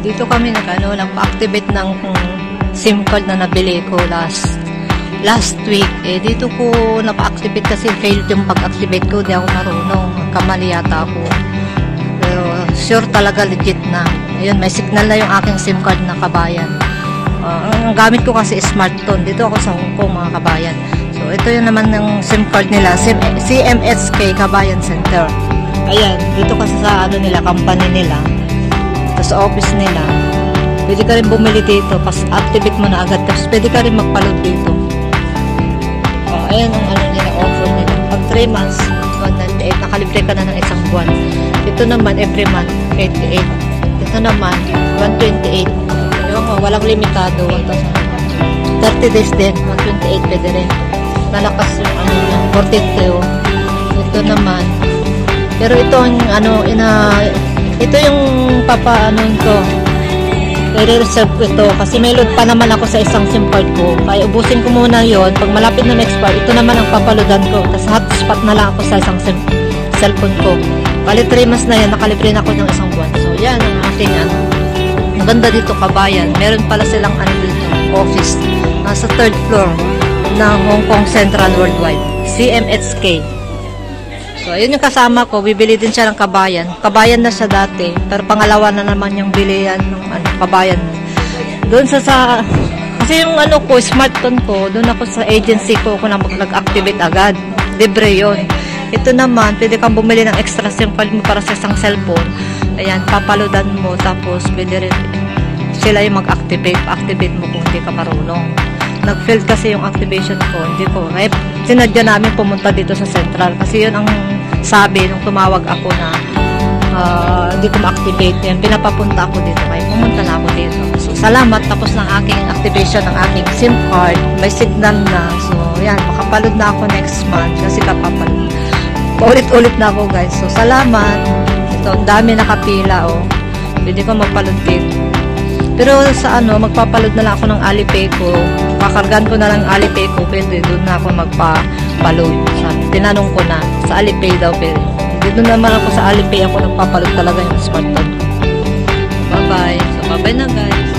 Dito kami nagpa-activate ng SIM card na nabili ko last week. Dito ko napa-activate kasi failed yung pag-activate ko. Di ako marunong. Kamali yata ako. Pero sure talaga legit na. Ayun, may signal na yung aking SIM card na kabayan. Ang gamit ko kasi smartphone. Dito ako sa Hong Kong, mga kabayan. So, ito yung naman ng SIM card nila. CMHK Kabayan Center. Ayan, dito kasi sa nila, company nila. Sa office nila. Pwede ka rin bumili dito. Activate mo na agad. Tapos pwede ka rin magpa-load dito. Ayan ang nila, offer nila. Pag 3 months, 198. Nakalibre ka na ng isang buwan. Ito naman, every month, 88. Ito naman, 128. Walang limitado. 30 days din, 128 pwede rin. Nalakas yung 42. Ito naman. Pero ito ito yung to. I-reserve ko ito kasi may load pa naman ako sa isang SIM card ko. Kaya ubusin ko muna yon. Pag malapit na expire, ito naman ang papaloadan ko. Tapos hotspot na lang ako sa isang cellphone ko. Bali 3 months na yan, nakalibre na ako ng isang buwan. So yan ang aking maganda dito, kabayan. Meron pala silang dito, office. Nasa 3rd floor ng Hong Kong Central Worldwide. CMHK. So, ayun yung kasama ko. Bibili din siya ng kabayan. Kabayan na siya dati. Pero pangalawa na naman yung bilihan ng kabayan. Doon kasi yung ko, smartphone ko, doon ako sa agency ko na nag-activate agad. Libre yun. Ito naman, pwede kang bumili ng extra SIM card mo para sa isang cellphone. Ayan, papaludan mo. Tapos, pwede rin sila yung mag-activate. Activate mo kung hindi ka marunong. Nag-failed kasi yung activation ko. Hindi ko. Kaya sinadya namin pumunta dito sa Central. Kasi yun ang sabi nung tumawag ako na hindi ko ma-activate. Yan, pinapapunta ako dito. Kaya pumunta na ako dito. So, salamat. Tapos ng aking activation ng aking SIM card. May signal na. So, yan. Makapalod na ako next month. Kasi kapapalod. Paulit-ulit na ako, guys. So, salamat. Ito, ang dami nakapila, oh. Pwede ko magpalod dito. Pero sa magpapalod na lang ako ng Alipay ko. Kakargan ko na lang Alipay ko. Pwede doon na ako magpapalod. Tinanong ko na. Sa Alipay daw. Pero dito naman ako sa Alipay. Ako nagpapalod talaga yung smartphone. Bye-bye. So, bye-bye na, guys.